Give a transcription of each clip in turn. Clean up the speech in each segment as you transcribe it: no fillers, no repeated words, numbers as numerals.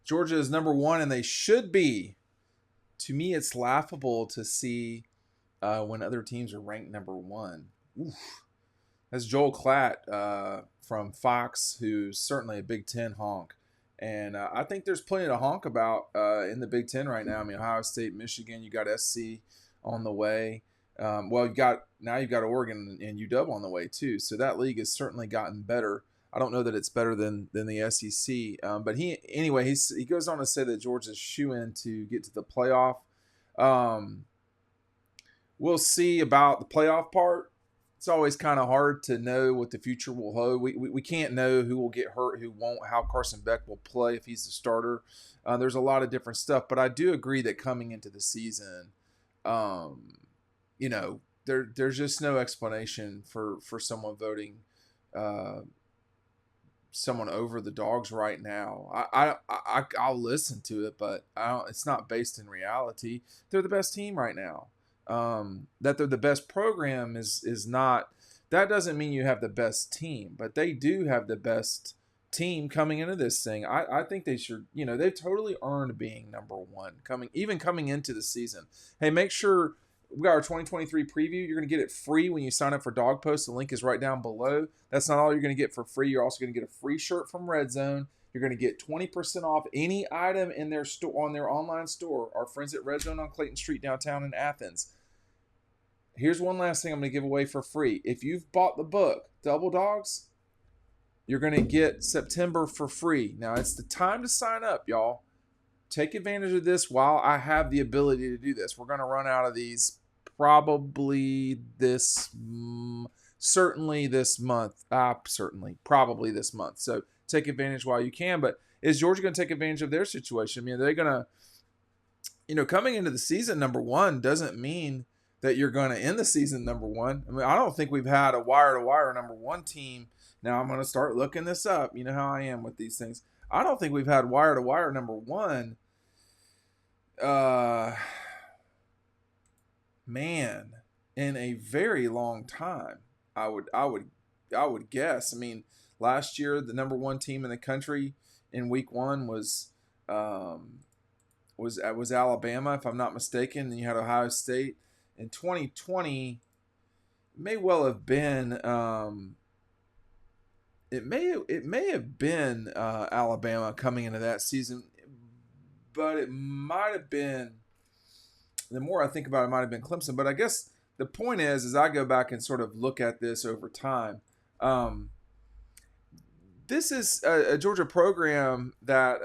Georgia is number one, and they should be. To me, it's laughable to see when other teams are ranked number one. Oof. That's Joel Klatt from Fox, who's certainly a Big Ten honk. And I think there's plenty to honk about in the Big Ten right now. I mean, Ohio State, Michigan, you got SC on the way. You've got Oregon and UW on the way too. So that league has certainly gotten better. I don't know that it's better than the SEC. But he goes on to say that Georgia's shoe-in to get to the playoff. We'll see about the playoff part. It's always kind of hard to know what the future will hold. We can't know who will get hurt, who won't, how Carson Beck will play if he's the starter. There's a lot of different stuff, but I do agree that coming into the season, there's just no explanation for someone voting someone over the Dogs right now. I'll listen to it, but it's not based in reality. They're the best team right now. That they're the best program is not, that doesn't mean you have the best team, but they do have the best team coming into this thing. I think they should, they've totally earned being number one coming into the season. Hey, make sure we got our 2023 preview. You're going to get it free when you sign up for Dawg Post. The link is right down below. That's not all you're going to get for free. You're also going to get a free shirt from Red Zone. You're going to get 20% off any item in their store, on their online store. Our friends at Red Zone on Clayton Street downtown in Athens. Here's one last thing I'm going to give away for free. If you've bought the book, Double Dawgs, you're going to get September for free. Now, it's the time to sign up, y'all. Take advantage of this while I have the ability to do this. We're going to run out of these probably certainly this month. Probably this month. So take advantage while you can. But is Georgia going to take advantage of their situation? I mean, they're going to, coming into the season number one doesn't mean that you're going to end the season number one. I mean, I don't think we've had a wire-to-wire number one team. Now I'm going to start looking this up. You know how I am with these things. I don't think we've had wire-to-wire number one. In a very long time. I would guess. I mean, last year the number one team in the country in week one was Alabama, if I'm not mistaken. And you had Ohio State. In 2020, it may well have been. It may have been Alabama coming into that season, but it might have been. The more I think about it, might have been Clemson. But I guess the point is, as I go back and sort of look at this over time, this is a Georgia program that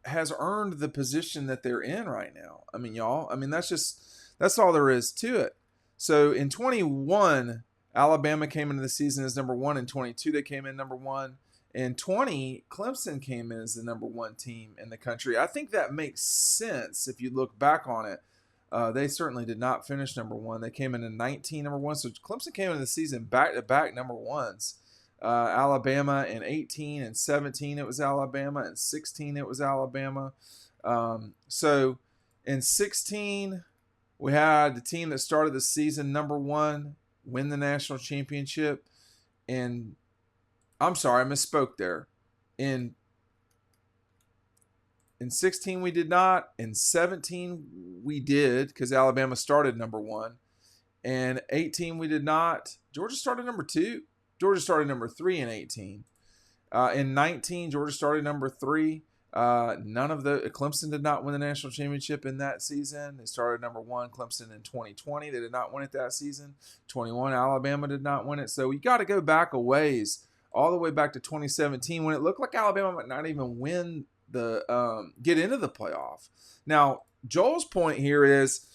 has earned the position that they're in right now. I mean, y'all. I mean, that's all there is to it. So in 21, Alabama came into the season as number one. In 22, they came in number one. In 20, Clemson came in as the number one team in the country. I think that makes sense if you look back on it. They certainly did not finish number one. They came in 19 number one. So Clemson came into the season back-to-back number ones. Alabama in 18 and 17, it was Alabama. In 16, it was Alabama. So in 16, we had the team that started the season number one win the national championship. And I'm sorry, I misspoke there. In 16, we did not. In 17, we did because Alabama started number one. And 18, we did not. Georgia started number two. Georgia started number three in 18. In 19, Georgia started number three. Clemson did not win the national championship in that season. They started number one, Clemson, in 2020. They did not win it that season. 21, Alabama did not win it. So you got to go back a ways, all the way back to 2017, when it looked like Alabama might not even win get into the playoff. Now, Joel's point here is,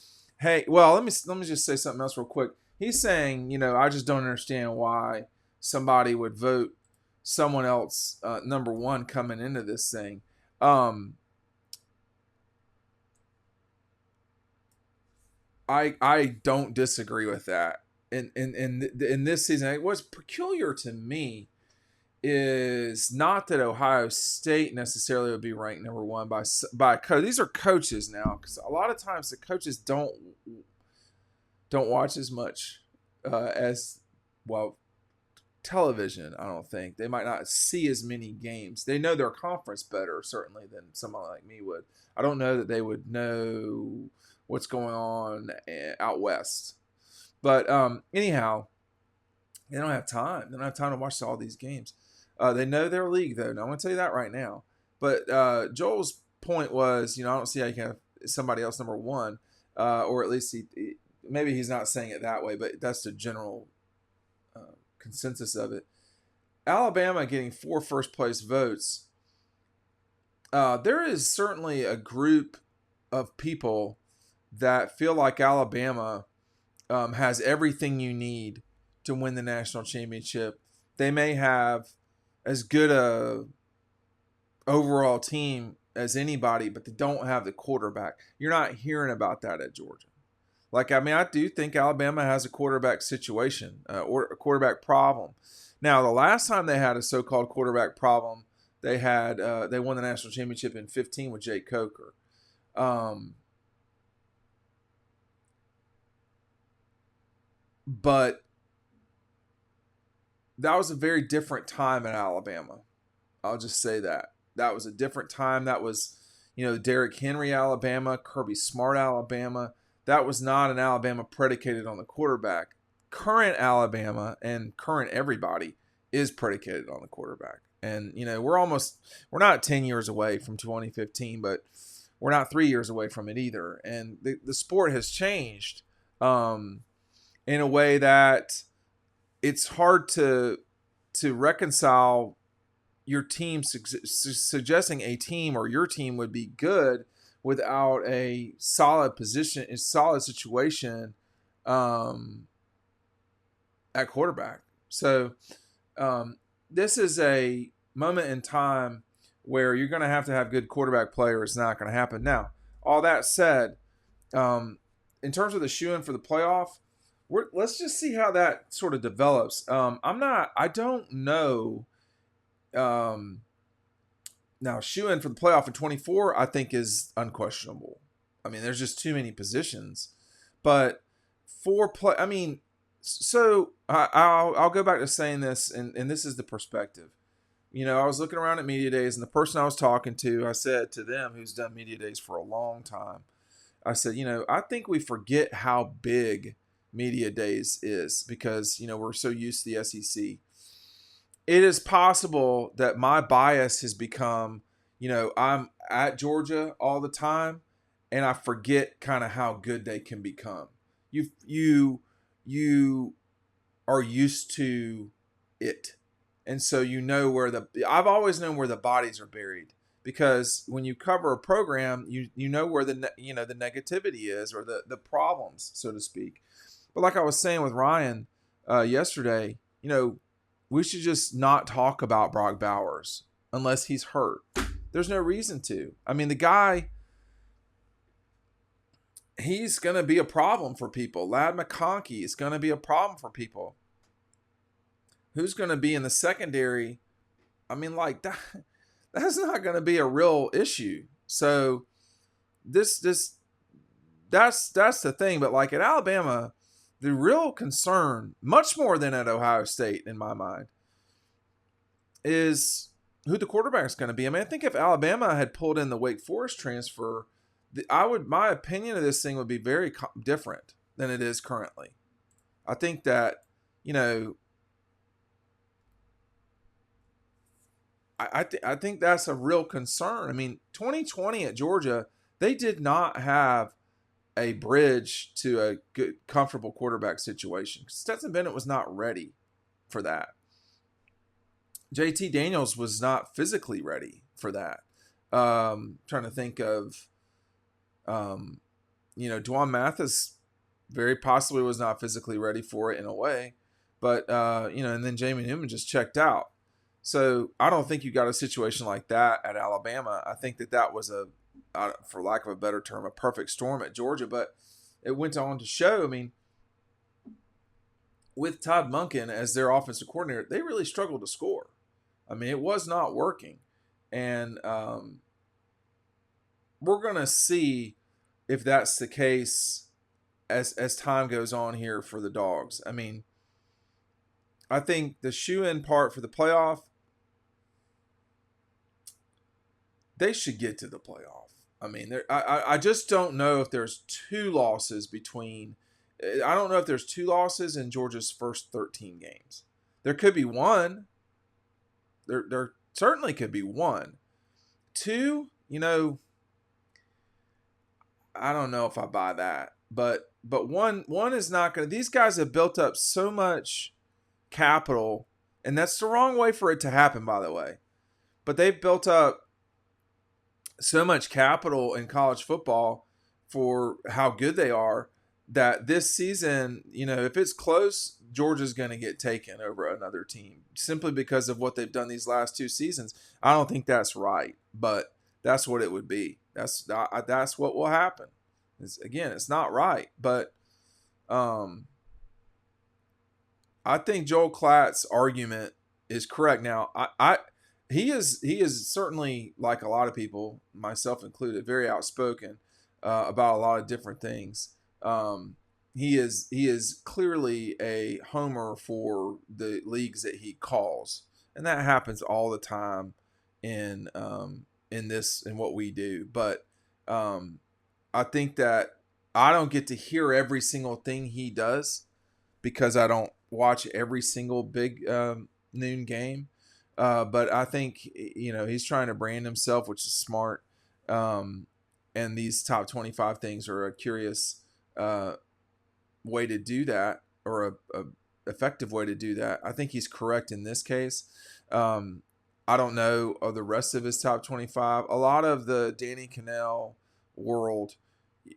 hey, well, let me just say something else real quick. He's saying, I just don't understand why somebody would vote someone else number one coming into this thing. I don't disagree with that. In this season, what's peculiar to me is not that Ohio State necessarily would be ranked number one by these are coaches now, because a lot of times the coaches don't watch as much as well. television. I don't think they might not see as many games. They know their conference better certainly than someone like me would. I don't know that they would know what's going on out west. But anyhow, they don't have time. They don't have time to watch all these games. They know their league though. Now, I'm going to tell you that right now. But Joel's point was, I don't see how you can have somebody else number one, or at least maybe he's not saying it that way, but that's the general consensus of it. Alabama getting 4 first place votes. There is certainly a group of people that feel like Alabama has everything you need to win the national championship. They may have as good a overall team as anybody, but they don't have the quarterback. You're not hearing about that at Georgia. I do think Alabama has a quarterback situation or a quarterback problem. Now, the last time they had a so-called quarterback problem, they won the national championship in 2015 with Jake Coker. But that was a very different time in Alabama. I'll just say that. That was a different time. That was, Derrick Henry, Alabama, Kirby Smart, Alabama. That was not an Alabama predicated on the quarterback. Current Alabama and current everybody is predicated on the quarterback. And, we're not 10 years away from 2015, but we're not 3 years away from it either. And the sport has changed in a way that it's hard to reconcile your team suggesting a team or your team would be good without a solid situation at quarterback. So this is a moment in time where you're going to have good quarterback play, or it's not going to happen. Now, all that said, in terms of the shoe-in for the playoff, let's just see how that sort of develops. I don't know. Now, shoe-in for the playoff in 24, I think, is unquestionable. I mean, there's just too many positions. But so I'll go back to saying this, and this is the perspective. I was looking around at media days, and the person I was talking to, I said to them, who's done media days for a long time, I said, I think we forget how big media days is because, we're so used to the SEC. It is possible that my bias has become, I'm at Georgia all the time, and I forget kind of how good they can become. You are used to it, and so I've always known where the bodies are buried, because when you cover a program, you know where the negativity is, or the problems, so to speak. But like I was saying with Ryan yesterday, we should just not talk about Brock Bowers unless he's hurt. There's no reason to. I mean, the guy, he's going to be a problem for people. Ladd McConkey is going to be a problem for people. Who's going to be in the secondary? I mean, that's not going to be a real issue. So that's the thing. But at Alabama, the real concern, much more than at Ohio State in my mind, is who the quarterback is going to be. I mean, I think if Alabama had pulled in the Wake Forest transfer, my opinion of this thing would be very different than it is currently. I think that, I think that's a real concern. I mean, 2020 at Georgia, they did not have a bridge to a good, comfortable quarterback situation. Stetson Bennett was not ready for that. JT Daniels was not physically ready for that. Trying to think of, Dwan Mathis very possibly was not physically ready for it in a way. But, and then Jamie Newman just checked out. So I don't think you got a situation like that at Alabama. I think that was for lack of a better term, a perfect storm at Georgia. But it went on to show, I mean, with Todd Monken as their offensive coordinator, they really struggled to score. I mean, it was not working. And we're going to see if that's the case as time goes on here for the Dawgs. I mean, I think the shoe-in part for the playoff, they should get to the playoff. I mean, I just don't know if there's two losses between. I don't know if there's two losses in Georgia's first 13 games. There could be one. There certainly could be one. Two, I don't know if I buy that. But one is not going to. These guys have built up so much capital, and that's the wrong way for it to happen, by the way. But they've built up so much capital in college football for how good they are that this season, if it's close, Georgia's going to get taken over another team simply because of what they've done these last two seasons. I don't think that's right, but that's what it would be. That's what will happen. It's not right, but I think Joel Klatt's argument is correct. Now, he is certainly, like a lot of people, myself included, very outspoken about a lot of different things. He is clearly a homer for the leagues that he calls, and that happens all the time in what we do. But I think that I don't get to hear every single thing he does because I don't watch every single big noon game. But I think he's trying to brand himself, which is smart. And these top 25 things are a curious way to do that, or a effective way to do that. I think he's correct in this case. I don't know of the rest of his top 25. A lot of the Danny Cannell world,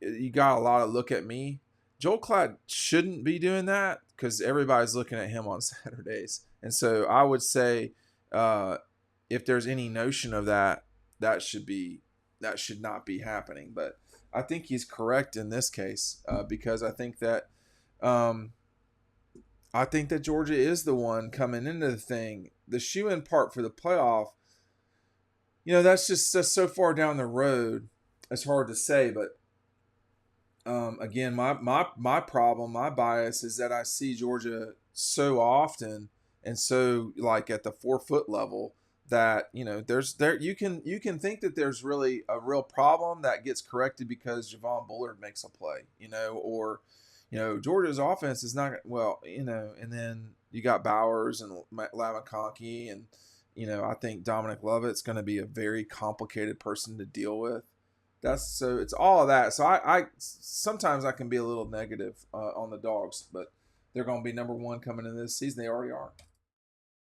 you got a lot of look at me. Joel Klatt shouldn't be doing that because everybody's looking at him on Saturdays. And so I would say if there's any notion of that should not be happening. But I think he's correct in this case because I think that Georgia is the one coming into the thing. The shoe-in part for the playoff, that's just so far down the road. It's hard to say, but again, my problem, my bias is that I see Georgia so often and so like at the 4-foot level that you can think that there's really a real problem that gets corrected because Javon Bullard makes a play, or Georgia's offense is not well, and then you got Bowers and Lamakonki, and I think Dominic Lovett's going to be a very complicated person to deal with. It's all of that. So I sometimes I can be a little negative on the Dawgs, but they're going to be number one coming into this season. They already are.